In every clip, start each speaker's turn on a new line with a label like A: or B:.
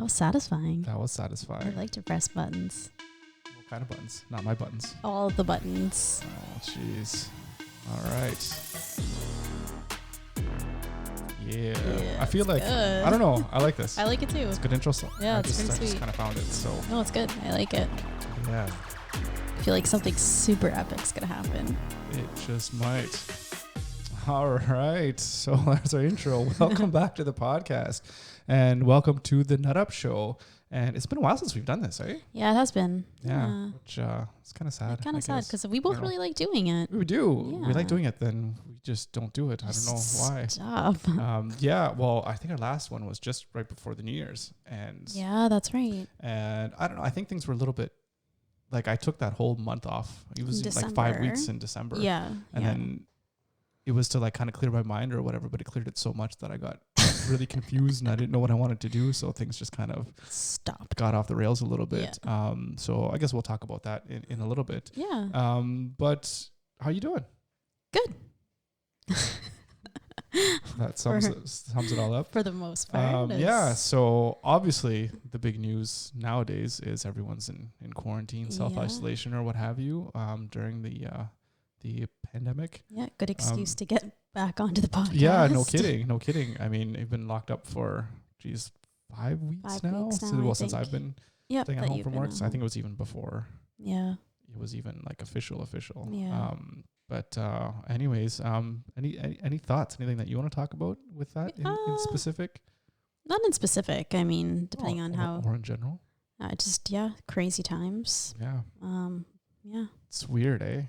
A: That was satisfying.
B: That was satisfying.
A: I like to press buttons.
B: What kind of buttons? Not my buttons.
A: All the buttons.
B: Oh, jeez. All right. Yeah. I feel like,
A: good.
B: I don't know. I like this.
A: I like it too.
B: It's a good intro song.
A: Yeah,
B: I
A: it's pretty
B: just
A: sweet.
B: kind of found it. So,
A: No, it's good. I like it.
B: yeah,
A: I feel like something super epic's going to happen.
B: it just might. All right. So there's our intro. Welcome back to the podcast and welcome to the Nutup show. And it's been a while since we've done this, eh?
A: Yeah, it has been.
B: Yeah. Which it's kind of sad.
A: Kind
B: I
A: of sad
B: guess.
A: because we both
B: I don't know.
A: really like doing it.
B: We do. We
A: Yeah.
B: like doing it, then we just don't do it. I don't know why.
A: Stop.
B: Yeah, well, I think our last one was just right before the New Year's. And
A: Yeah, that's right.
B: and I don't know. I think things were a little bit like I took that whole month off. It was like 5 weeks in December.
A: Yeah.
B: And then it was to like kind of clear my mind or whatever, but it cleared it so much that I got really confused and I didn't know what I wanted to do. So things just kind of
A: stopped.
B: got off the rails a little bit. So I guess we'll talk about that in a little bit.
A: Yeah.
B: But how you doing?
A: Good.
B: That sums it all up.
A: For the most part.
B: Yeah. So obviously the big news nowadays is everyone's in quarantine, self-isolation or what have you, during the pandemic.
A: Yeah. Good excuse to get back onto the podcast.
B: Yeah. No kidding. I mean, I've been locked up for, 5 weeks now. Since I've been staying at home from work. So I think it was even before.
A: Yeah.
B: It was even like official.
A: Yeah.
B: But anyways, any thoughts? Anything that you want to talk about with that in specific?
A: Not in specific. I mean, depending on how.
B: Or in general.
A: Crazy times.
B: Yeah.
A: Yeah.
B: It's weird, eh?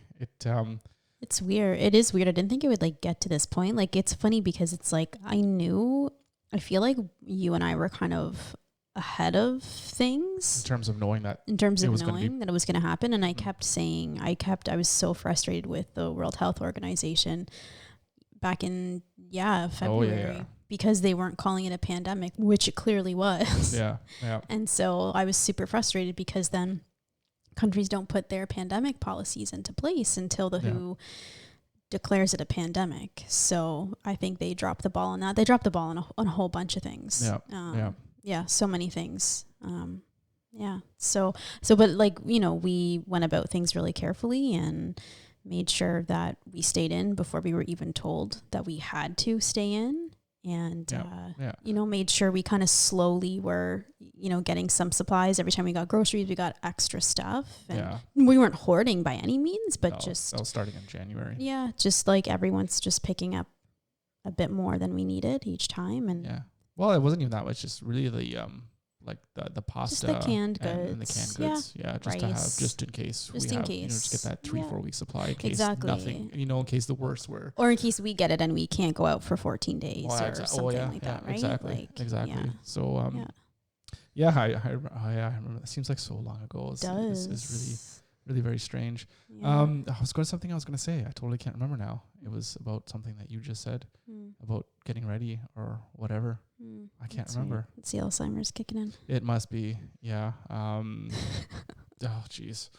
A: It's weird. It is weird. I didn't think it would like get to this point. Like it's funny because it's like I feel like you and I were kind of ahead of things
B: in terms of knowing that
A: that it was going to happen. And I kept saying, I was so frustrated with the World Health Organization back in February because they weren't calling it a pandemic, which it clearly was.
B: Yeah.
A: And so I was super frustrated because then countries don't put their pandemic policies into place until the WHO declares it a pandemic. So I think they dropped the ball on that. They dropped the ball on a whole bunch of things. Yeah, so many things. But like, we went about things really carefully and made sure that we stayed in before we were even told that we had to stay in. And, made sure we kind of slowly were, getting some supplies. Every time we got groceries, we got extra stuff. And we weren't hoarding by any means, but
B: that was starting in January. Yeah,
A: just like everyone's just picking up a bit more than we needed each time. And
B: well, it wasn't even that much. Just really the pasta,
A: just the canned goods,
B: and the canned goods. Yeah, just to have just in case just get that 3-4 week supply in case nothing. In case the worst were,
A: or in case we get it and we can't go out for 14 days or something like that, right?
B: Exactly.
A: Yeah.
B: So I remember. It seems like so long ago. It's really very strange.
A: Yeah.
B: I was going to say. I totally can't remember now. It was about something that you just said about getting ready or whatever. I can't remember.
A: Right. It's the Alzheimer's kicking in.
B: It must be. Yeah. Oh, jeez.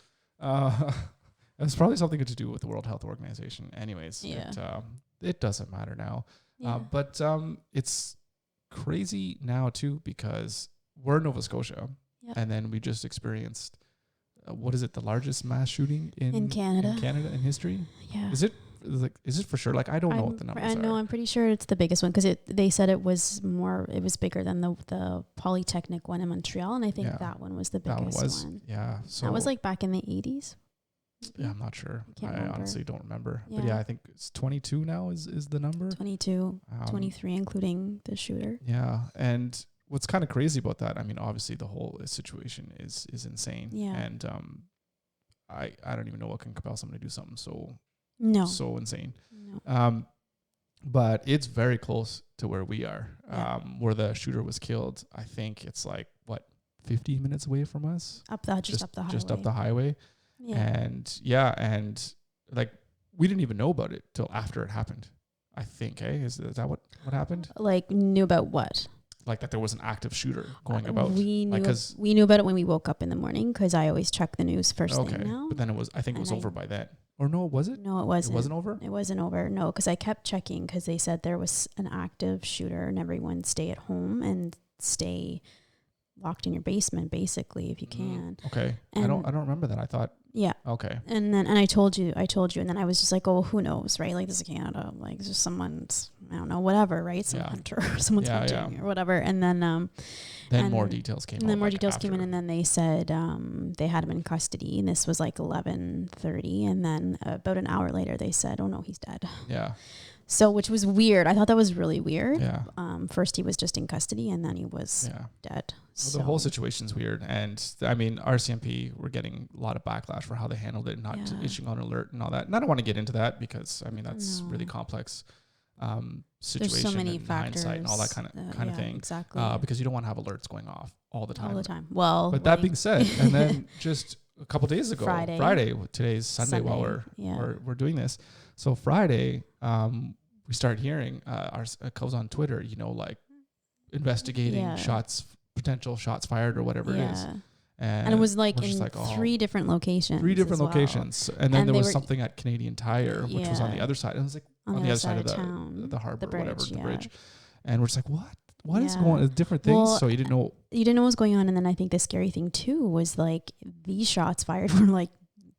B: It's probably something to do with the World Health Organization. Anyways, it doesn't matter now.
A: Yeah.
B: But it's crazy now too because we're in Nova Scotia, and then we just experienced. What is it? The largest mass shooting in
A: Canada
B: in history?
A: Yeah.
B: Is it for sure? Like, I don't know what the numbers are.
A: I know. I'm pretty sure it's the biggest one because they said it was bigger than the Polytechnic one in Montreal. And I think that one was the biggest one.
B: Yeah. So
A: that was like back in the 80s.
B: Yeah, I'm not sure. I honestly don't remember.
A: Yeah.
B: But I think it's 22 now is the number.
A: 22, 23, including the shooter.
B: Yeah. And what's kind of crazy about that, I mean, obviously the whole situation is insane.
A: Yeah.
B: And I don't even know what can compel someone to do something so insane.
A: No.
B: But it's very close to where we are, where the shooter was killed. I think it's like 15 minutes away from us.
A: Just up the highway.
B: Just up the highway. Yeah. And like we didn't even know about it till after it happened. I think, is that what happened?
A: Like knew about what?
B: Like that there was an active shooter going about.
A: We knew about it when we woke up in the morning because I always check the news first thing now.
B: But then I think it was over by then. Or no, was it?
A: No, it wasn't.
B: It wasn't over?
A: It wasn't over. No, because I kept checking because they said there was an active shooter and everyone stay at home and stay locked in your basement, basically, if you can.
B: Okay.
A: And
B: I don't remember that. I thought.
A: Yeah.
B: Okay.
A: And I told you, and then I was just like, oh, who knows, right? Like, this is Canada, like just someone's, I don't know, whatever, right? Some hunter, someone's hunting or whatever. And then
B: more details came.
A: And then more details came in, and then they said they had him in custody, and this was like 11:30, and then about an hour later they said, oh no, he's dead.
B: Yeah.
A: So, which was weird. I thought that was really weird.
B: Yeah.
A: First he was just in custody, and then he was dead.
B: Well, the whole situation's weird. And I mean, RCMP were getting a lot of backlash for how they handled it, not issuing an alert and all that. And I don't want to get into that because, I mean, that's really complex situation. There's so many factors, hindsight and all that kind of thing.
A: Exactly.
B: Because you don't want to have alerts going off all the time.
A: All the time. Well,
B: but that being said, and then just a couple days ago, Friday, today's Sunday while we're doing this. So Friday, we start hearing our codes on Twitter, you know, like investigating potential shots fired or whatever it is. And it was like in
A: three different locations.
B: And then there was something at Canadian Tire, which was on the other side. And it was like on the other side of the harbor or whatever, the bridge. And we're just like, what? What is going on? Different things. Well, so you didn't know. You
A: didn't know what was going on. And then I think the scary thing too was like these shots fired were like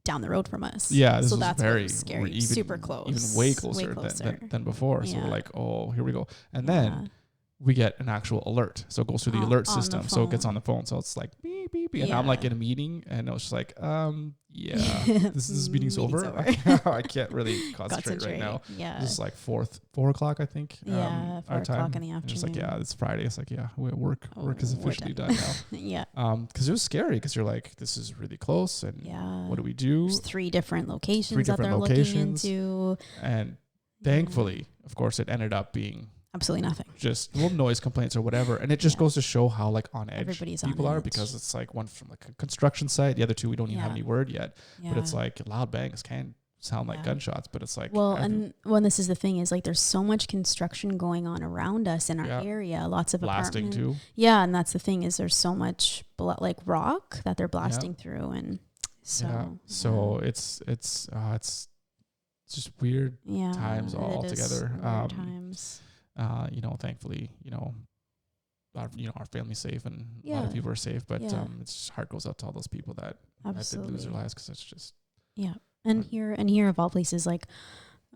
A: down the road from us.
B: Yeah, this
A: so
B: was
A: that's
B: very
A: scary.
B: Even,
A: super close.
B: Even way closer. Than before. So we're like, oh, here we go. And then we get an actual alert. So it goes through the alert system. So it gets on the phone. So it's like beep, beep, beep. And I'm like in a meeting and I was just like, this meeting's over. I can't really concentrate right now. Yeah. This is like 4 o'clock, I think.
A: 4 o'clock in the afternoon.
B: And it's like, it's Friday. It's like, work is officially done now.
A: Yeah.
B: Because it was scary because you're like, this is really close. And what do we do?
A: There's 3 different locations that they're looking into.
B: And thankfully, of course, it ended up being
A: absolutely nothing.
B: Just little noise complaints or whatever. And it just goes to show how like on edge
A: everybody's
B: people are because it's like one from like a construction site. The other 2, we don't even have any word yet. But it's like loud bangs can sound like gunshots, but it's like.
A: And this is the thing is like there's so much construction going on around us in our area. Lots of
B: blasting too.
A: Yeah. And that's the thing is there's so much like rock that they're blasting through. And so.
B: So it's just weird times all together.
A: Weird times.
B: You know, thankfully, you know, our family's safe and a lot of people are safe, but it's just heart goes out to all those people that did lose their lives because it's just
A: And here of all places, like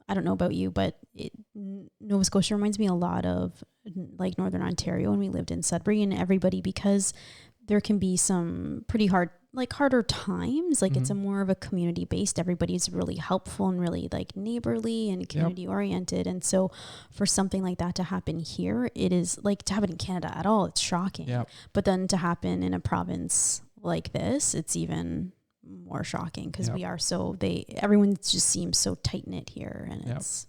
A: I don't know about you, but Nova Scotia reminds me a lot of like Northern Ontario when we lived in Sudbury, and everybody, because there can be some pretty harder times. Like it's a more of a community based. Everybody's really helpful and really like neighborly and community oriented. And so for something like that to happen here, it is like to happen in Canada at all. It's shocking. Yep. But then to happen in a province like this, it's even more shocking because we are everyone just seems so tight knit here, and it's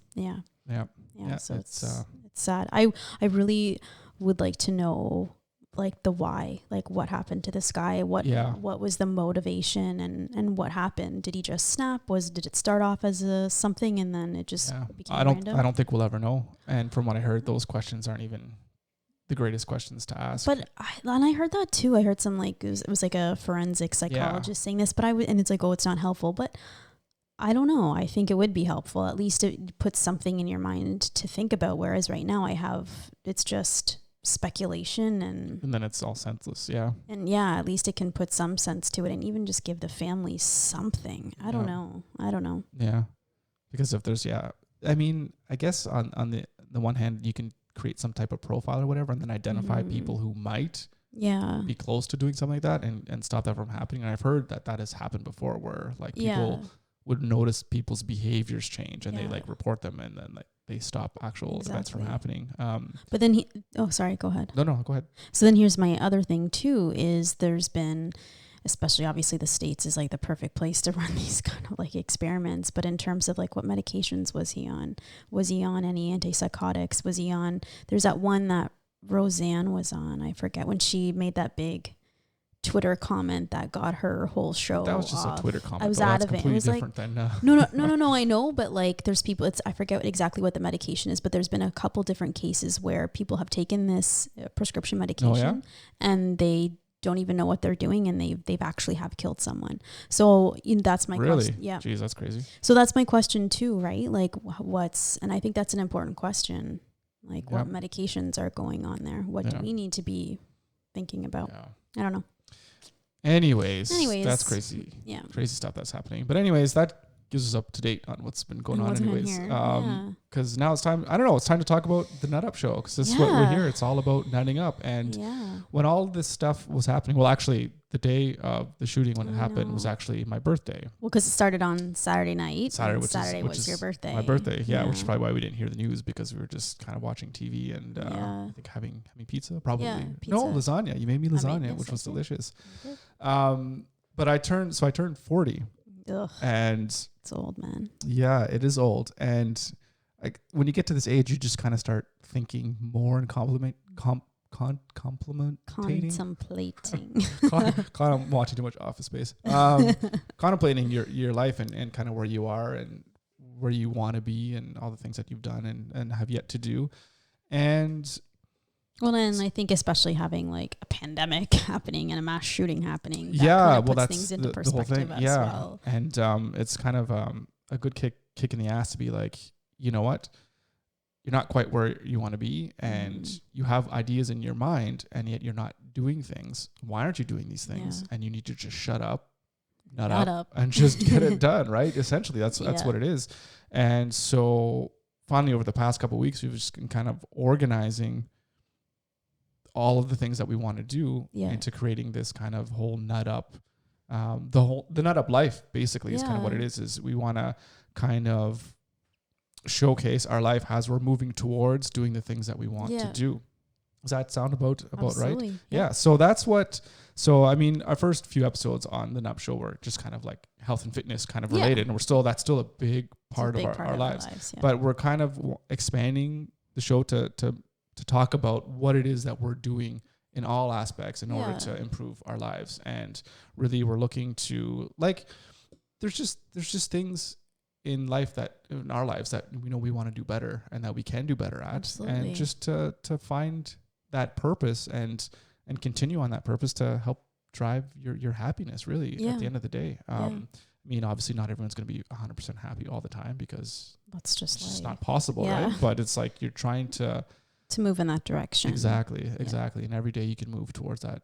A: so it's sad. I really would like to know like the why, like what happened to this guy, what was the motivation, and what happened. Did he just snap? Did it start off as something and then it just became random?
B: I don't think we'll ever know. And from what I heard, those questions aren't even the greatest questions to ask.
A: But I heard that too. I heard some like it was like a forensic psychologist saying this, but and it's like, oh, it's not helpful. But I don't know. I think it would be helpful. At least it puts something in your mind to think about. Whereas right now it's just speculation and
B: then it's all senseless. Yeah.
A: And at least it can put some sense to it and even just give the family something. I don't know.
B: Yeah. Because if there's, I mean, I guess on the one hand, you can create some type of profile or whatever and then identify people who might be close to doing something like that and stop that from happening. And I've heard that has happened before where like people would notice people's behaviors change and they like report them and then like they stop actual events from happening.
A: But then sorry, go ahead.
B: No, go ahead.
A: So then here's my other thing too, is there's been, especially obviously the States is like the perfect place to run these kind of like experiments. But in terms of like what medications was he on? Was he on any antipsychotics? Was he on, there's that one that Roseanne was on, I forget, when she made that big Twitter comment that got her whole show.
B: That was just a Twitter comment.
A: I was out of it. It was like, no, I know, but like there's people, I forget exactly what the medication is, but there's been a couple different cases where people have taken this prescription medication and they don't even know what they're doing and they've actually have killed someone. So that's my question. Yeah.
B: Jeez, that's crazy.
A: So that's my question too, right? Like and I think that's an important question. Like what medications are going on there? What do we need to be thinking about. I don't know.
B: Anyways, that's crazy. Yeah. Crazy stuff that's happening. But anyways, that gives us up to date on what's been going on anyways. Because now it's time, I don't know, it's time to talk about the Nutup show, because this is what we're here. It's all about nutting up. And when all this stuff was happening, well, actually the day of the shooting when it happened was actually my birthday.
A: Well, because it started on Saturday night. Saturday was your birthday.
B: My birthday, which is probably why we didn't hear the news, because we were just kind of watching TV and I think having pizza, probably. Yeah, pizza. No, lasagna. You made me lasagna, which was delicious. But I turned 40. Ugh. And
A: it's old, man.
B: Yeah, it is old. And when you get to this age, you just kind of start thinking more and contemplating. I'm watching too much Office Space. Contemplating your life and kind of where you are and where you want to be and all the things that you've done and have yet to do. And
A: well, and I think especially having like a pandemic happening and a mass shooting happening.
B: That
A: puts things into perspective the whole thing. As well.
B: And it's kind of a good kick in the ass to be like, you know what? You're not quite where you want to be, and you have ideas in your mind, and yet you're not doing things. Why aren't you doing these things? And you need to just shut up, nut up, and just get it done, right? Essentially, that's what it is. And so finally, over the past couple of weeks, we've just been kind of organizing all of the things that we want to do into creating this kind of whole nut up, the nut up life basically is kind of what it is we want to kind of showcase our life as we're moving towards doing the things that we want to do. Does that sound about right? Yeah. So that's I mean, our first few episodes on the Nutup show were just kind of like health and fitness kind of related, and that's still a big part of our lives. But we're kind of expanding the show to talk about what it is that we're doing in all aspects in order to improve our lives. And really we're looking to there's just things in our lives that we know we want to do better and that we can do better at. Absolutely. And just to find that purpose and continue on that purpose to help drive your happiness really at the end of the day. I mean, obviously not everyone's going to be 100% happy all the time, because
A: that's just
B: not possible, right? But it's like you're trying to
A: move in that direction.
B: Exactly. And every day you can move towards that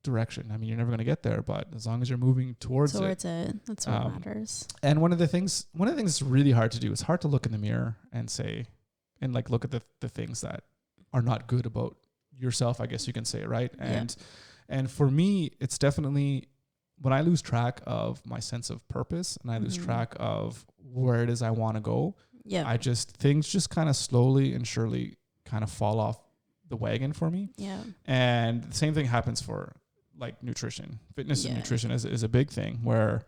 B: direction. I mean, you're never going to get there, but as long as you're moving towards it,
A: that's what matters.
B: And one of the things that's really hard to do, it's hard to look in the mirror and say, and look at the things that are not good about yourself, I guess you can say, right? And for me, it's definitely when I lose track of my sense of purpose and I lose track of where it is I want to go. Yeah. Things just kind of slowly and surely kind of fall off the wagon for me. Yeah. And the same thing happens for nutrition. Fitness and nutrition is a big thing where,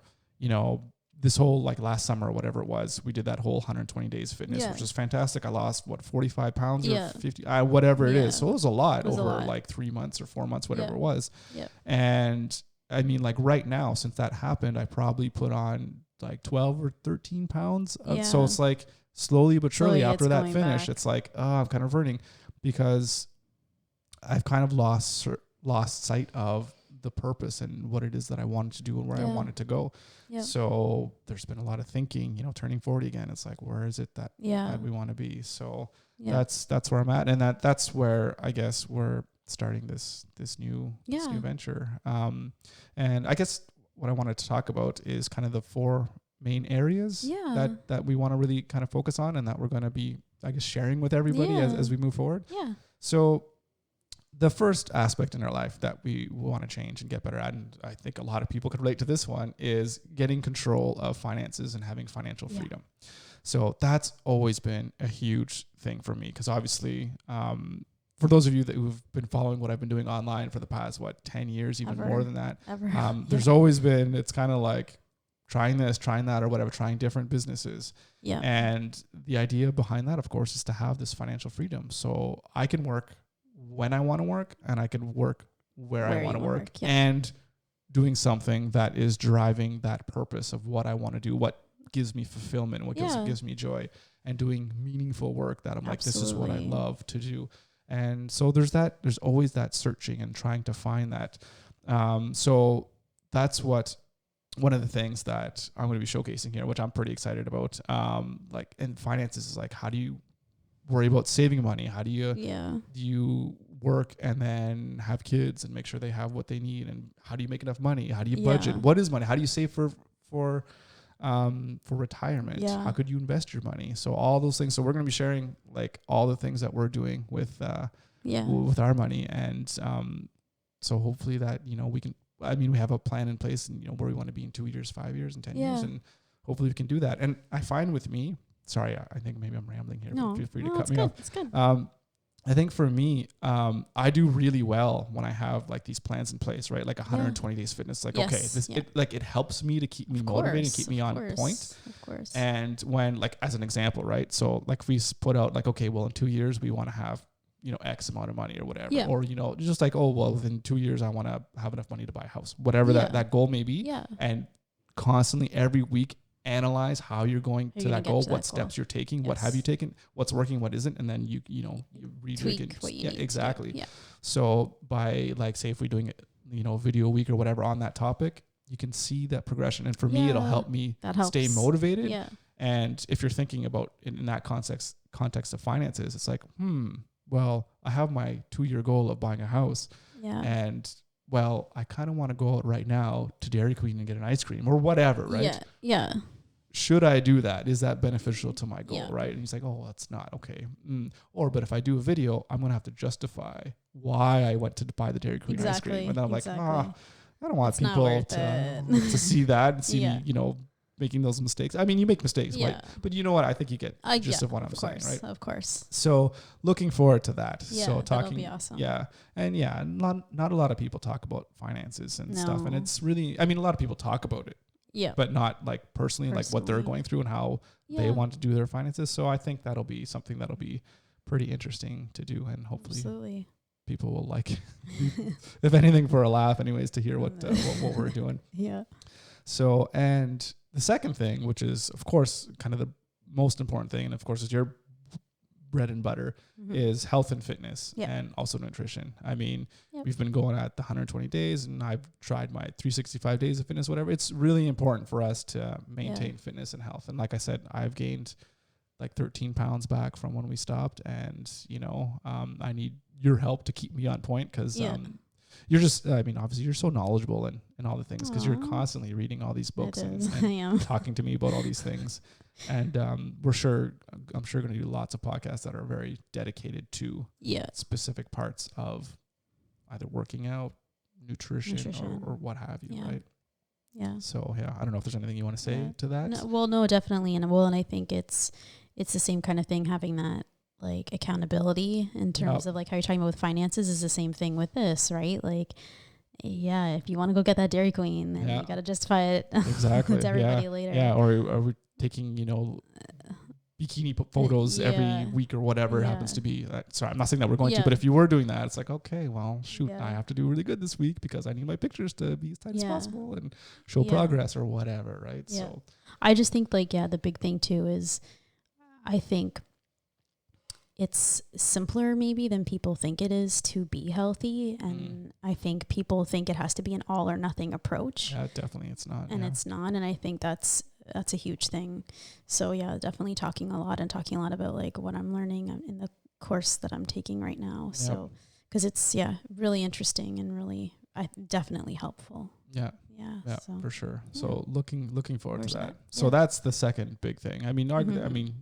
B: this whole last summer or whatever it was, we did that whole 120 days fitness, which was fantastic. I lost 45 pounds or 50, whatever it is. So it was a lot over 3 months or 4 months, whatever it was. Yeah. And I mean, right now, since that happened, I probably put on 12 or 13 pounds. So it's slowly but surely after that finish, it's I'm kind of reverting, because I've kind of lost sight of the purpose and what it is that I wanted to do and where I wanted to go. Yep. So there's been a lot of thinking, turning 40 again. It's where is it that we want to be? So that's where I'm at. And that's where I guess we're starting this new venture. And I guess what I wanted to talk about is kind of the 4 main areas that we want to really kind of focus on, and that we're going to be, I guess, sharing with everybody as we move forward. Yeah. So the first aspect in our life that we want to change and get better at, and I think a lot of people could relate to this one, is getting control of finances and having financial freedom. So that's always been a huge thing for me, because obviously, for those of you who've been following what I've been doing online for the past, 10 years, even more than that, there's always been, it's kind of trying this, trying that, or whatever, trying different businesses. Yeah. And the idea behind that, of course, is to have this financial freedom. So I can work when I want to work, and I can work where I want to work, and doing something that is driving that purpose of what I want to do, what gives me fulfillment, what gives me joy, and doing meaningful work that I'm this is what I love to do. And so there's always that searching and trying to find that. So that's one of the things that I'm going to be showcasing here, which I'm pretty excited about. And finances is how do you worry about saving money? How do you work and then have kids and make sure they have what they need, and how do you make enough money? How do you budget? What is money? How do you save for retirement? How could you invest your money? So all those things. So we're going to be sharing like all the things that we're doing with our money, and so hopefully that, you know, we can, I mean, we have a plan in place, and you know, where we want to be in 2 years, 5 years, and 10 years, and hopefully we can do that. And I find with me, sorry, I think maybe I'm rambling here.
A: No,
B: feel free to cut me off.
A: It's good.
B: I think for me, I do really well when I have like these plans in place, right? Like 120 days fitness. Like, okay, it helps me to keep me motivated and keep me on point.
A: Of course.
B: And when, like, as an example, right? So like if we put out like, okay, well, in 2 years we want to have, you know, X amount of money or whatever, or, you know, just like, oh, well, within 2 years I want to have enough money to buy a house, whatever that goal may be. And constantly every week analyze how you're going to that goal, what steps you're taking, what have you taken, what's working, what isn't, and then you retweak it.
A: What you need
B: exactly.
A: to.
B: So by, like, say if we're doing, you know, a video a week or whatever on that topic, you can see that progression, and for me it'll help me stay motivated. And if you're thinking about in that context of finances, it's like, well, I have my 2-year goal of buying a house, and well, I kind of want to go out right now to Dairy Queen and get an ice cream or whatever, right? Should I do that? Is that beneficial to my goal, right? And he's like, oh, that's not okay. Or, but if I do a video, I'm going to have to justify why I went to buy the Dairy Queen ice cream. And then I'm like, I don't want people to see that and see me, you know, making those mistakes. I mean, you make mistakes, but you know what? I think you get gist of what I'm saying, right?
A: Of course.
B: So looking forward to that. So
A: that'll be awesome.
B: And not a lot of people talk about finances and stuff. And it's really, I mean, a lot of people talk about it, but not like personally, like what they're going through and how they want to do their finances. So I think that'll be something that'll be pretty interesting to do, and hopefully people will like, if anything, for a laugh anyways, to hear what we're doing. So, and the second thing, which is of course kind of the most important thing, and of course is your bread and butter, is health and fitness, and also nutrition. I mean, we've been going at the 120 days, and I've tried my 365 days of fitness, whatever. It's really important for us to maintain fitness and health. And like I said, I've gained like 13 pounds back from when we stopped, and you know, I need your help to keep me on point, because you're just, I mean, obviously you're so knowledgeable in all the things, because you're constantly reading all these books and talking to me about all these things. And I'm sure going to do lots of podcasts that are very dedicated to specific parts of either working out, nutrition. Or what have you, right? So I don't know if there's anything you want to say to that.
A: No, definitely. And I think it's the same kind of thing, having that like accountability in terms of like how you're talking about with finances is the same thing with this, right? Like, if you want to go get that Dairy Queen, then you got to justify it
B: exactly
A: to everybody later.
B: Or are we taking, you know, bikini photos every week or whatever it happens to be. Sorry, I'm not saying that we're going to, but if you were doing that, it's like, okay, well, shoot, I have to do really good this week because I need my pictures to be as tight as possible and show progress or whatever, right? So
A: I just think like, the big thing too is I think it's simpler maybe than people think it is to be healthy. And I think people think it has to be an all or nothing approach.
B: Yeah, definitely it's not.
A: And it's not. And I think that's a huge thing. So definitely talking a lot about like what I'm learning in the course that I'm taking right now. Yep. So, cause it's, really interesting and really definitely helpful.
B: Yeah,
A: so,
B: for sure. So looking forward to that. So that's the second big thing. I mean, I mean,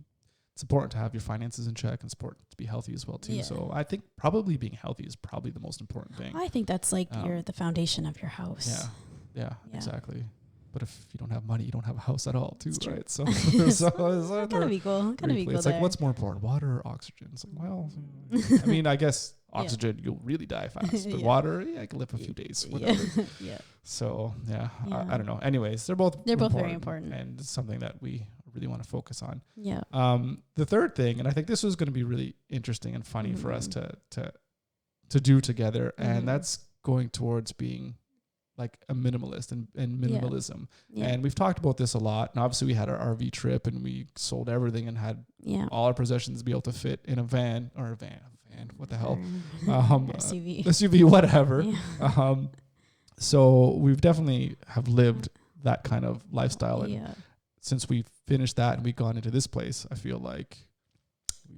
B: it's important to have your finances in check and it's important to be healthy as well too. So I think probably being healthy is probably the most important thing.
A: I think that's like the foundation of your house.
B: Yeah, exactly. But if you don't have money, you don't have a house at all too, right? So,
A: kind of equal.
B: It's like, what's more important, water or oxygen? It's like, well, I mean, I guess oxygen, you'll really die fast, but water, I can live a few days, whatever. So I don't know. Anyways, they're both
A: very important,
B: and it's something that we really want to focus on. The third thing, and I think this was going to be really interesting and funny for us to do together, and that's going towards being like a minimalist and minimalism. And we've talked about this a lot, and obviously we had our RV trip and we sold everything and had all our possessions be able to fit in a van, what the hell, SUV, whatever. So we've definitely have lived that kind of lifestyle, and since we finished that and we've gone into this place, I feel like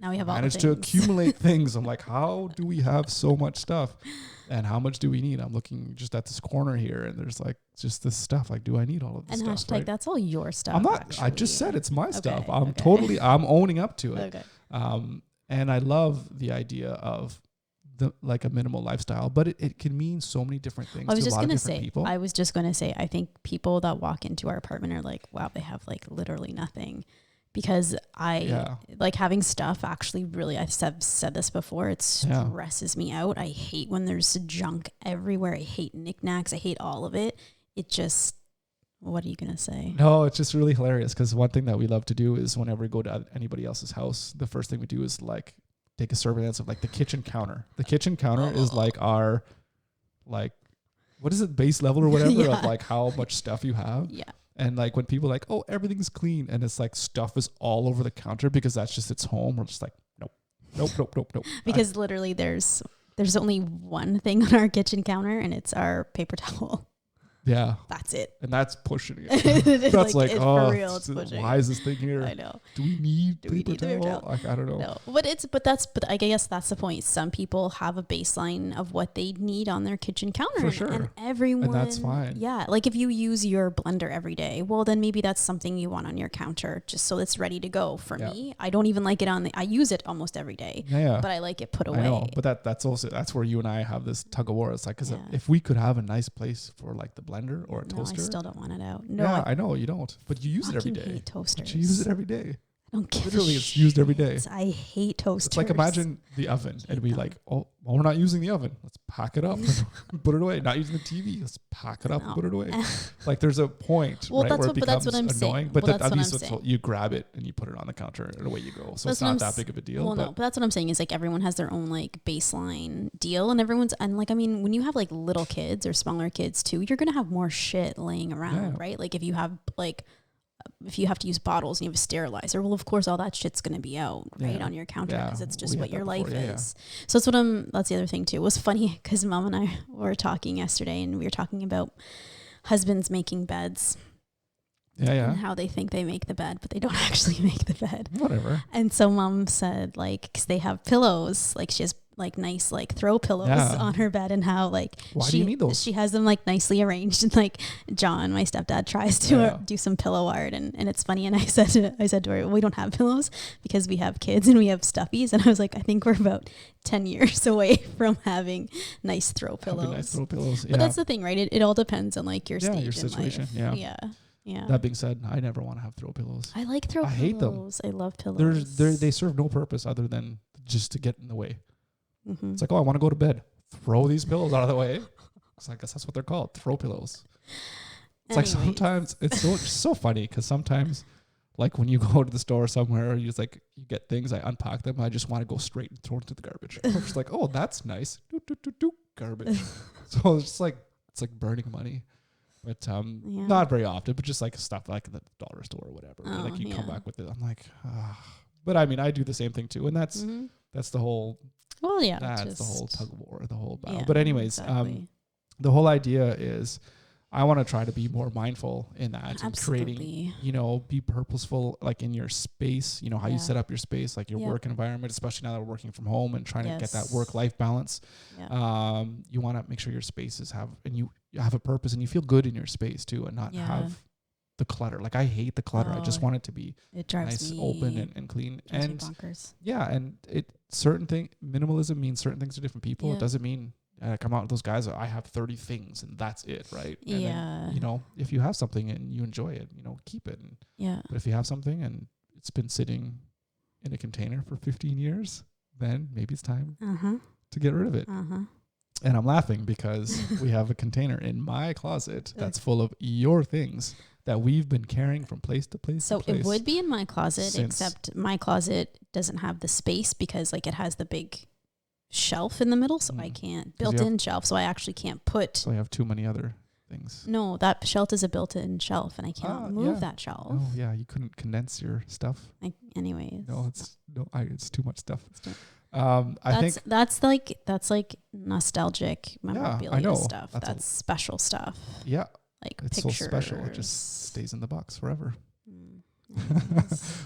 A: now we have all
B: managed to accumulate things. I'm like, how do we have so much stuff? And how much do we need? I'm looking just at this corner here, and there's like just this stuff. Like, do I need all of this
A: stuff?
B: And
A: hashtag, right? That's all your stuff.
B: I'm not. Actually. I just said it's my stuff. I'm owning up to it. And I love the idea of like a minimal lifestyle, but it can mean so many different things. I was just
A: going to say, I think people that walk into our apartment are like, wow, they have like literally nothing. Because like having stuff actually really, I've said this before, it stresses me out. I hate when there's junk everywhere. I hate knickknacks. I hate all of it. It just, what are you going to say?
B: No, it's just really hilarious because one thing that we love to do is whenever we go to anybody else's house, the first thing we do is like take a surveillance of like the kitchen counter. The kitchen counter is like our, like, what is it, base level or whatever of like how much stuff you have.
A: Yeah.
B: And like when people are like, oh, everything's clean, and it's like stuff is all over the counter because that's just its home. We're just like, nope.
A: Because literally there's only one thing on our kitchen counter, and it's our paper towel.
B: Yeah.
A: That's it.
B: And that's pushing it. That's like oh,
A: for real, it's pushing.
B: Why is this thing here?
A: I know.
B: Do we need paper towel? Like, I don't know.
A: No. But I guess that's the point. Some people have a baseline of what they need on their kitchen counter.
B: For sure.
A: And everyone.
B: And that's fine.
A: Yeah. Like if you use your blender every day, well, then maybe that's something you want on your counter just so it's ready to go. For me, I don't even like it I use it almost every day.
B: Yeah.
A: But I like it put away.
B: I know. But that's where you and I have this tug of war. It's like, because if we could have a nice place for like the blender or a toaster.
A: I still don't want it out. No,
B: yeah, I know you don't, but you use it every day.
A: I hate toasters.
B: But you use it every day.
A: I don't give
B: Literally, it's used every day.
A: I hate toasters.
B: It's like imagine the oven, and we like, oh, well, we're not using the oven. Let's pack it up and put it away. Not using the TV. Let's pack it up and put it away. Like there's a point, right, where it becomes annoying.
A: Saying.
B: But at least you grab it and you put it on the counter and away you go. So it's not that big of a deal.
A: Well, but that's what I'm saying is like everyone has their own like baseline deal, and like I mean when you have like little kids or smaller kids too, you're gonna have more shit laying around, right? Like if you have to use bottles and you have a sterilizer, well, of course, all that shit's going to be out, right, on your counter because it's just what your life is. So that's the other thing, too. It was funny because Mom and I were talking yesterday and we were talking about husbands making beds. And how they think they make the bed, but they don't actually make the bed.
B: Whatever.
A: And so Mom said, like, because they have pillows, like she has like nice like throw pillows on her bed, and how like
B: why do you need those?
A: She has them like nicely arranged, and like John, my stepdad, tries to do some pillow art, and it's funny. And I said to her, we don't have pillows because we have kids and we have stuffies, and I was like, I think we're about 10 years away from having nice throw pillows. But that's the thing, right? It all depends on like your stage,
B: your situation.
A: Life. Yeah.
B: That being said, I never want to have throw pillows.
A: I like throw pillows. I hate them. I love pillows.
B: They serve no purpose other than just to get in the way. Mm-hmm. It's like, oh, I want to go to bed. Throw these pillows out of the way. So I guess that's what they're called, throw pillows. It's like sometimes it's so funny because sometimes, like when you go to the store somewhere, you get things, I unpack them, I just want to go straight and throw it into the garbage. I'm just like, oh, that's nice. Garbage. So it's like burning money. But not very often, but just like stuff like the dollar store or whatever. Like you come back with it. I'm like, but I mean, I do the same thing too, and that's the whole. Well, yeah, that's the whole tug of war, the whole battle. But anyways, the whole idea is, I want to try to be more mindful in that and creating, be purposeful, like in your space. You know how you set up your space, like your work environment, especially now that we're working from home and trying to get that work-life balance. Yeah. You want to make sure your spaces you have a purpose and you feel good in your space too, and not have the clutter. Like I hate the clutter. I just want it to be nice, open and clean. And minimalism means certain things to different people. It doesn't mean come out with those guys. I have 30 things and that's it, right? And then, if you have something and you enjoy it, keep it. But if you have something and it's been sitting in a container for 15 years, then maybe it's time to get rid of it. And I'm laughing because we have a container in my closet that's full of your things that we've been carrying from place to place.
A: So it would be in my closet, except my closet doesn't have the space because like it has the big shelf in the middle, so I can't built-in shelf. So I actually can't put.
B: So I have too many other things.
A: No, that shelf is a built-in shelf, and I cannot move that shelf.
B: Oh yeah, you couldn't condense your stuff.
A: Anyways.
B: No, it's too much stuff.
A: I think that's like nostalgic memorabilia stuff. That's special stuff.
B: Yeah.
A: Like
B: it's
A: pictures.
B: So special. It just stays in the box forever.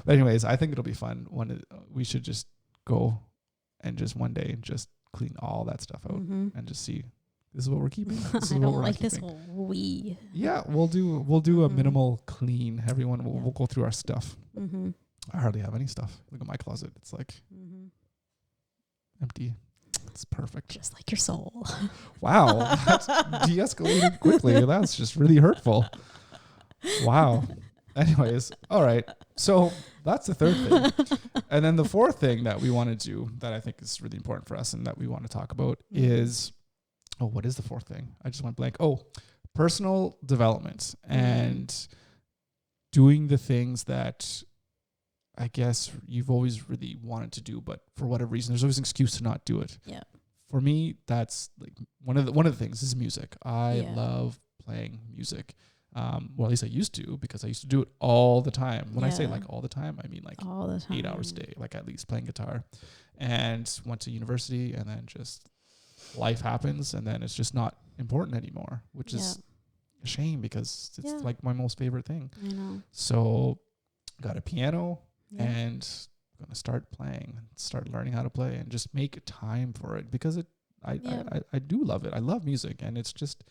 B: But anyways, I think it'll be fun. We should just go and just one day just clean all that stuff out and just see, this is what we're keeping. This is
A: I
B: what
A: don't
B: we're
A: like
B: not
A: this
B: keeping.
A: we.
B: Yeah, we'll do a minimal clean. Everyone, we'll go through our stuff. I hardly have any stuff. Look at my closet. It's like empty. It's perfect.
A: Just like your soul.
B: Wow. That's de-escalated quickly. That's just really hurtful. Wow. Anyways, all right. So that's the third thing. And then the fourth thing that we want to do that I think is really important for us and that we want to talk about is, what is the fourth thing? I just went blank. Personal development and doing the things that I guess you've always really wanted to do, but for whatever reason, there's always an excuse to not do it.
A: Yeah.
B: For me, that's like one of the things is music. I love playing music. Well, at least I used to, because I used to do it all the time. When I say like all the time, I mean like
A: all the time.
B: 8 hours a day, like at least playing guitar. And went to university, and then just life happens, and then it's just not important anymore, which is a shame because it's like my most favorite thing.
A: I know. So
B: got a piano and I'm going to start playing, start learning how to play, and just make time for it, because I do love it. I love music, and it's just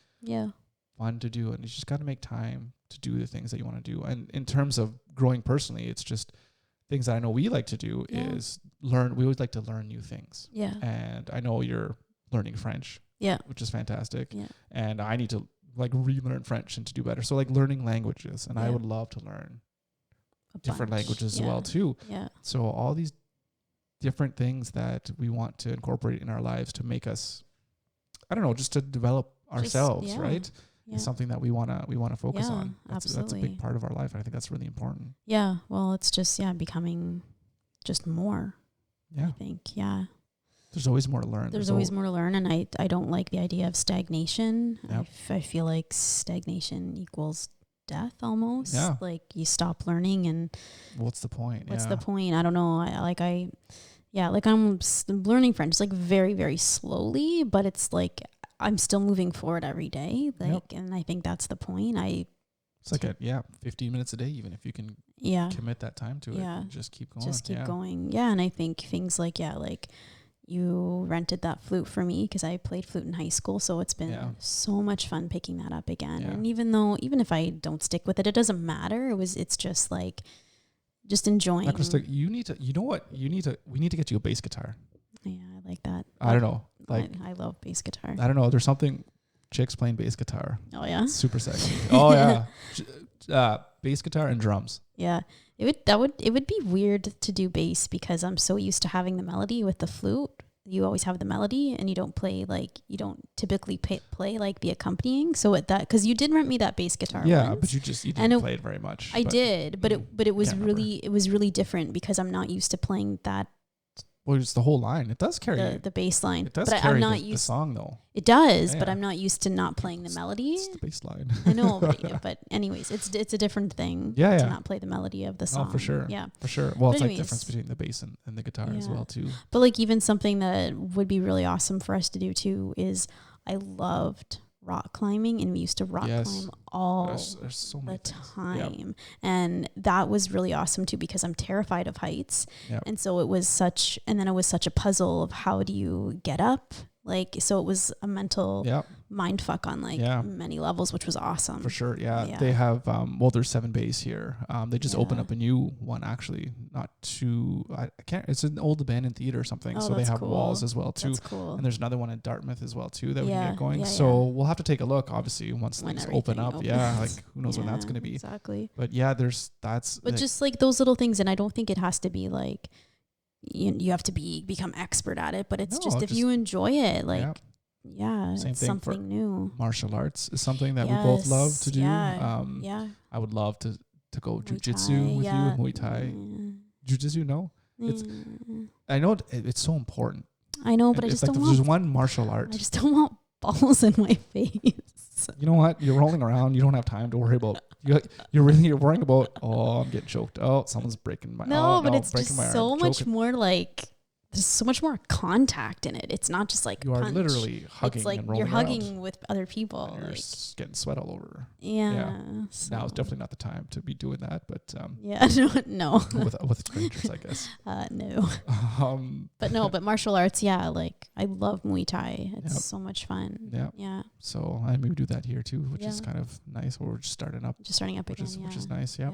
B: fun to do, and you just got to make time to do the things that you want to do. And in terms of growing personally, it's just things that I know we like to do is learn. We always like to learn new things. Yeah. And I know you're learning French. Yeah. Which is fantastic. Yeah. And I need to like relearn French and to do better. So like learning languages, and I would love to learn different languages as well too. Yeah. So all these different things that we want to incorporate in our lives to make us, I don't know, just to develop ourselves, right? Yeah. Is something that we wanna focus on. That's a big part of our life. I think that's really important.
A: Yeah. Well, it's just becoming just more. Yeah. I think. Yeah.
B: There's always more to learn.
A: There's always more to learn, and I don't like the idea of stagnation. Yep. I feel like stagnation equals death almost. Yeah. Like you stop learning, and
B: what's the point?
A: What's the point? I don't know. I'm learning French like very, very slowly, but it's like I'm still moving forward every day. Like, and I think that's the point.
B: It's like 15 minutes a day, even if you can commit that time to it. And just keep going.
A: Just keep going. Yeah. And I think things like you rented that flute for me because I played flute in high school. So it's been so much fun picking that up again. Yeah. And even if I don't stick with it, it doesn't matter. It's just like, just enjoying.
B: We need to get you a bass guitar.
A: Yeah, I like that.
B: I don't know. Like
A: I love bass guitar.
B: I don't know. There's something, chicks playing bass guitar.
A: Oh yeah.
B: It's super sexy. Oh yeah. Bass guitar and drums.
A: Yeah. It would be weird to do bass because I'm so used to having the melody with the flute. You always have the melody, and you don't typically play like the accompanying. So because you did rent me that bass guitar.
B: Yeah, once, but you didn't play it very much.
A: I did, but it was really different because I'm not used to playing that.
B: Well, it's the whole line. It does carry
A: the bass line.
B: It does carry the song though.
A: It does, but I'm not used to not playing the melody.
B: It's the bass line.
A: I know, but anyways, it's a different thing to not play the melody of the song.
B: Oh, for sure. Yeah. For sure. Well, it's like the difference between the bass and the guitar as well too.
A: But like even something that would be really awesome for us to do too is I loved rock climbing, and we used to rock climb all
B: there's so
A: the time. Yep. And that was really awesome too, because I'm terrified of heights. Yep. And so it was such a puzzle of how do you get up? So it was a mental mind fuck on many levels, which was awesome.
B: For sure. Yeah. They have, there's 7 bays here. They just opened up a new one actually, it's an old abandoned theater or something. So they have walls as well too.
A: That's cool.
B: And there's another one in Dartmouth as well too that we can get going. So we'll have to take a look obviously once things open up. Yeah. Like who knows when that's going to be.
A: Exactly.
B: But
A: just like those little things. And I don't think it has to be like, you have to become expert at it, but it's just if you enjoy it, it's something new.
B: Martial arts is something that we both love to do. I would love to go jujitsu with you, Muay Thai. Jujitsu, no? I know it's so important.
A: I know, but I just don't want.
B: There's one martial art.
A: I just don't want balls in my face.
B: You know what? You're rolling around. You don't have time to worry about. You're worrying about. Oh, I'm getting choked. Oh, someone's breaking my.
A: No, but it's just so much more like there's so much more contact in it. It's not just like
B: you are literally hugging, it's like and rolling
A: you're hugging around with other people.
B: And you're getting sweat all over.
A: Yeah.
B: So. Now is definitely not the time to be doing that, but
A: no.
B: with strangers, I guess.
A: No. But martial arts, like I love Muay Thai. It's so much fun.
B: Yeah.
A: Yeah.
B: So I maybe do that here too, which is kind of nice. We're just starting up again, which is nice. Yeah.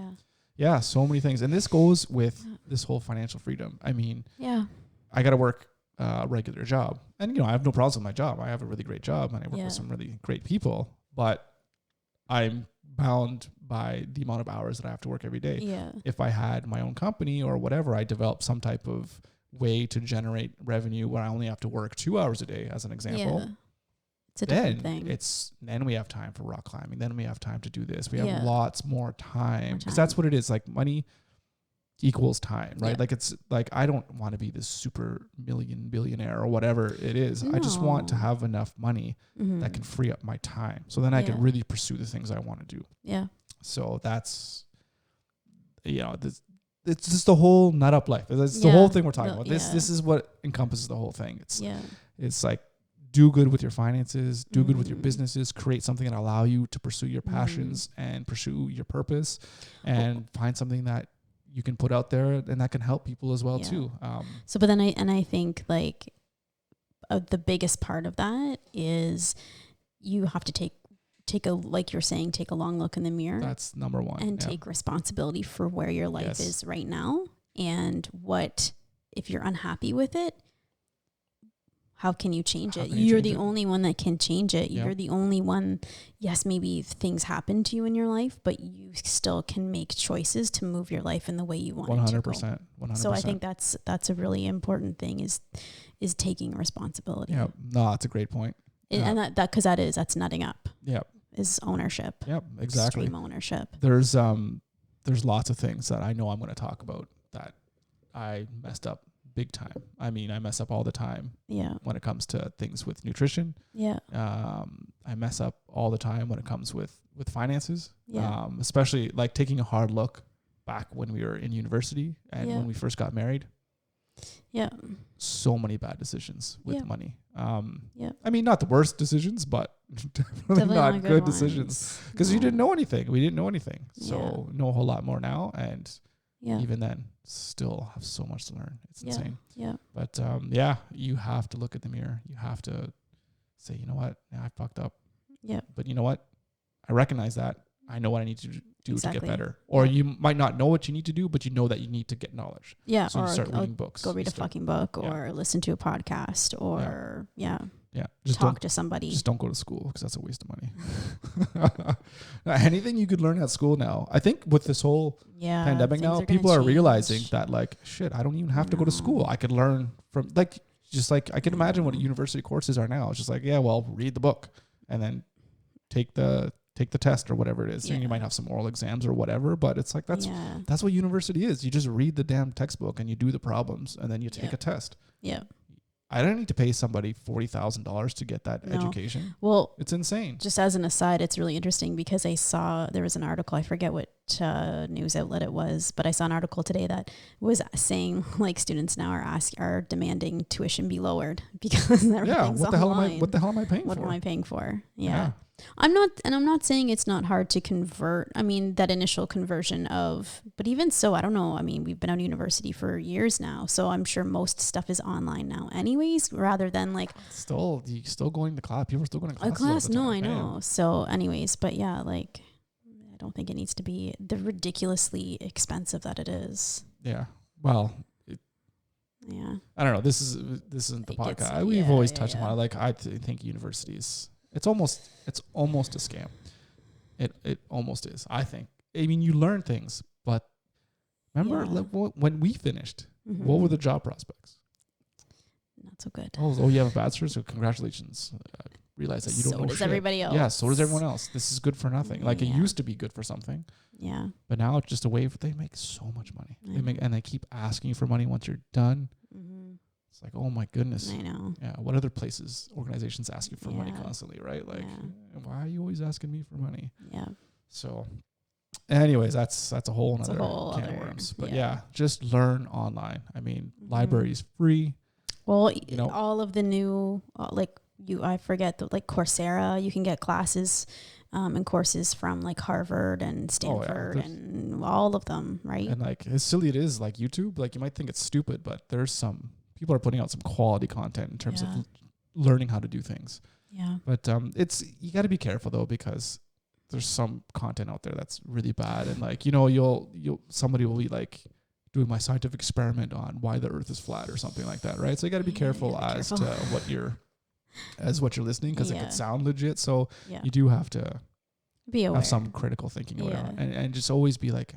B: Yeah, so many things. And this goes with this whole financial freedom. I mean, I got to work a regular job. And, I have no problems with my job. I have a really great job and I work with some really great people. But I'm bound by the amount of hours that I have to work every day.
A: Yeah.
B: If I had my own company or whatever, I developed some type of way to generate revenue where I only have to work 2 hours a day, as an example.
A: Yeah. It's a different thing.
B: Then we have time for rock climbing. Then we have time to do this. We have lots more time. Because that's what it is. Like money equals time, right? Like it's like, I don't want to be this super billionaire or whatever it is. No. I just want to have enough money that can free up my time. So then I can really pursue the things I want to do.
A: Yeah.
B: So that's, it's just the whole Nutup life. It's the whole thing we're talking about. This is what encompasses the whole thing. It's like, do good with your finances, do good with your businesses, create something that allow you to pursue your passions and pursue your purpose, and find something that you can put out there and that can help people as well too.
A: But then I think like the biggest part of that is you have to take a, like you're saying, take a long look in the mirror.
B: That's number one.
A: And take responsibility for where your life is right now. And if you're unhappy with it, how can you change it? You're the only one that can change it. Yep. You're the only one. Yes, maybe things happen to you in your life, but you still can make choices to move your life in the way you want 100%, it to go. 100%. So I think that's a really important thing is taking responsibility.
B: Yeah, no, that's a great point.
A: And that's nutting up.
B: Yep.
A: Is ownership.
B: Yep, exactly.
A: Extreme ownership.
B: There's lots of things that I know I'm going to talk about that I messed up big time. I mean, I mess up all the time.
A: Yeah.
B: When it comes to things with nutrition.
A: Yeah.
B: I mess up all the time when it comes with finances.
A: Yeah.
B: Especially like taking a hard look back when we were in university and when we first got married.
A: Yeah.
B: So many bad decisions with money.
A: Yeah.
B: I mean, not the worst decisions, but definitely not good decisions because you didn't know anything. We didn't know anything. So know a whole lot more now. And even then, still have so much to learn. It's insane.
A: Yeah.
B: But you have to look at the mirror. You have to say, you know what? Yeah, I fucked up.
A: Yeah.
B: But you know what? I recognize that. I know what I need to do to get better. Or you might not know what you need to do, but you know that you need to get knowledge.
A: Yeah.
B: So you start reading books.
A: Go read a fucking book or listen to a podcast or
B: just
A: talk to somebody.
B: Just don't go to school because that's a waste of money. Anything you could learn at school now. I think with this whole pandemic now, people are realizing that like, shit, I don't even have to go to school. I could learn from I can imagine what university courses are now. It's just like, read the book and then take the test or whatever it is. And you might have some oral exams or whatever, but it's like, that's what university is. You just read the damn textbook and you do the problems and then you take a test.
A: Yeah.
B: I don't need to pay somebody $40,000 to get that education.
A: Well,
B: it's insane.
A: Just as an aside, it's really interesting because I saw there was an article. I forget what news outlet it was, but I saw an article today that was saying like students now are demanding tuition be lowered because everything's online.
B: What the hell am I paying for?
A: What am I paying for? Yeah. I'm not saying it's not hard to convert. I mean, that initial conversion but even so, I don't know. I mean, we've been out of university for years now, so I'm sure most stuff is online now anyways, rather than like
B: still going to class. People are still going to
A: class. No, I know. So anyways, but I don't think it needs to be the ridiculously expensive that it is.
B: Yeah. Well, I don't know. This isn't the podcast. We've always touched on it. Like I think universities, it's almost a scam. It almost is. I think. I mean, you learn things, but remember when we finished, what were the job prospects?
A: Not so good.
B: Oh, you have a bachelor's, so congratulations. Realize that you don't know shit. So does everybody else. Yeah, so does everyone else. This is good for nothing. Like it used to be good for something.
A: Yeah.
B: But now it's just a way they make so much money. They keep asking you for money once you're done. Mm-hmm. It's like, oh my goodness.
A: I know.
B: Yeah. What other organizations ask you for money constantly, right? Like, why are you always asking me for money?
A: Yeah.
B: So, anyways, that's a whole other can of worms. But just learn online. I mean, libraries free.
A: Well, all of the new, I forget, like Coursera, you can get classes and courses from like Harvard and Stanford and all of them, right?
B: And like, as silly it is, like YouTube, like you might think it's stupid, but there's some people are putting out some quality content in terms of learning how to do things.
A: Yeah.
B: But you got to be careful though, because there's some content out there that's really bad. And like, somebody will be like doing my scientific experiment on why the earth is flat or something like that. Right. So you got to be careful as to what you're listening, because it could sound legit. So you do have to
A: be aware,
B: have some critical thinking or whatever, and just always be like,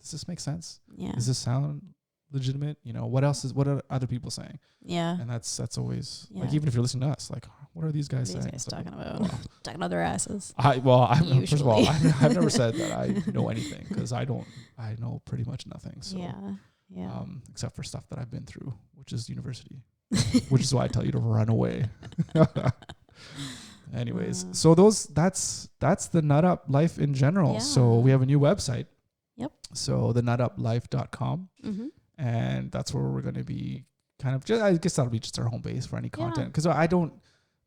B: does this make sense?
A: Yeah.
B: Does this sound legitimate? What are other people saying?
A: Yeah.
B: And that's always like, even if you're listening to us, like, what are these guys saying?
A: Talking about talking about their asses.
B: First of all, I've never said that I know anything, because I know pretty much nothing. So except for stuff that I've been through, which is university, which is why I tell you to run away. Anyways, so that's the Nutup life in general. Yeah. So we have a new website.
A: Yep.
B: So the nutuplife.com. Mm-hmm. And that's where we're going to be kind of I guess that'll be just our home base for any content. Because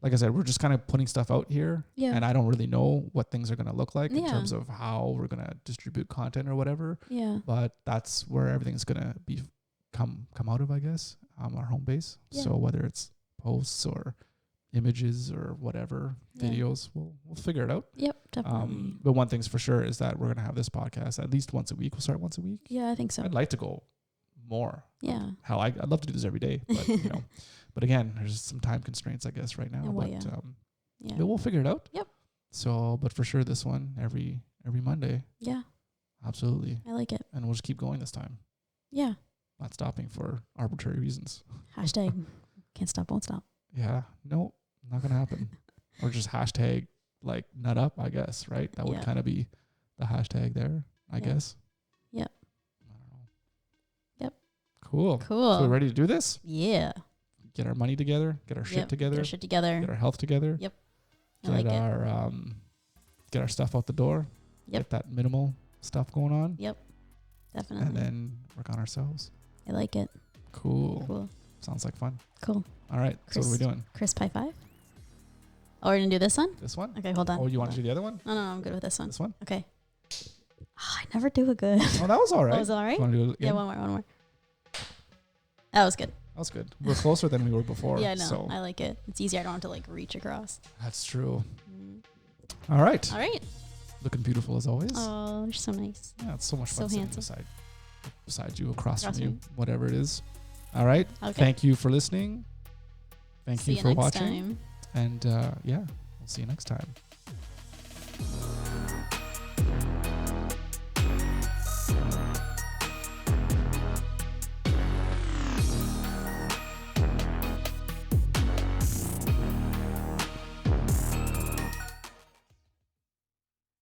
B: like I said, we're just kind of putting stuff out here. Yeah. And I don't really know what things are going to look like in terms of how we're going to distribute content or whatever.
A: Yeah.
B: But that's where everything's going to be come out of, I guess, our home base. Yeah. So whether it's posts or images or whatever, videos, we'll figure it out.
A: Yep, definitely.
B: But one thing's for sure is that we're gonna have this podcast at least once a week. We'll start once a week.
A: Yeah, I think so.
B: I'd like to go more.
A: Yeah.
B: Hell, I'd love to do this every day, but but again, there's some time constraints, I guess, right now. But we'll figure it out.
A: Yep.
B: So, but for sure, this one every Monday.
A: Yeah.
B: Absolutely.
A: I like it.
B: And we'll just keep going this time.
A: Yeah.
B: Not stopping for arbitrary reasons.
A: Hashtag can't stop, won't stop.
B: Yeah. No, not gonna happen. Or just hashtag like Nutup, I guess, right? That would kind of be the hashtag there, I guess.
A: Yep.
B: I don't know.
A: Yep.
B: Cool. So we're ready to do this?
A: Yeah.
B: Get our money together, get our shit together.
A: Get our shit together.
B: Get our health together.
A: Yep.
B: Get our stuff out the door.
A: Yep.
B: Get that minimal stuff going on.
A: Yep. Definitely.
B: And then work on ourselves.
A: I like it.
B: Cool. Sounds like fun.
A: Cool.
B: All right. So what are we doing?
A: Crisp high five. Oh, we're going to do this one?
B: This one?
A: Okay, hold on.
B: Oh, you want to do the other one?
A: No, I'm good with this one.
B: This one?
A: Okay. I never do a good.
B: Oh, that was all right.
A: That was all right?
B: Want to do it again?
A: Yeah, one more. That was good.
B: That was good. We're closer than we were before.
A: Yeah, no, so. I like it. It's easier. I don't have to like reach across.
B: That's true. All right.
A: All right.
B: Looking beautiful as always.
A: Oh, you're so nice.
B: Yeah, it's so much fun
A: sitting
B: beside you, across from you, whatever it is. All right.
A: Okay.
B: Thank you for listening. Thank you for watching.
A: Time.
B: And we'll see you next time.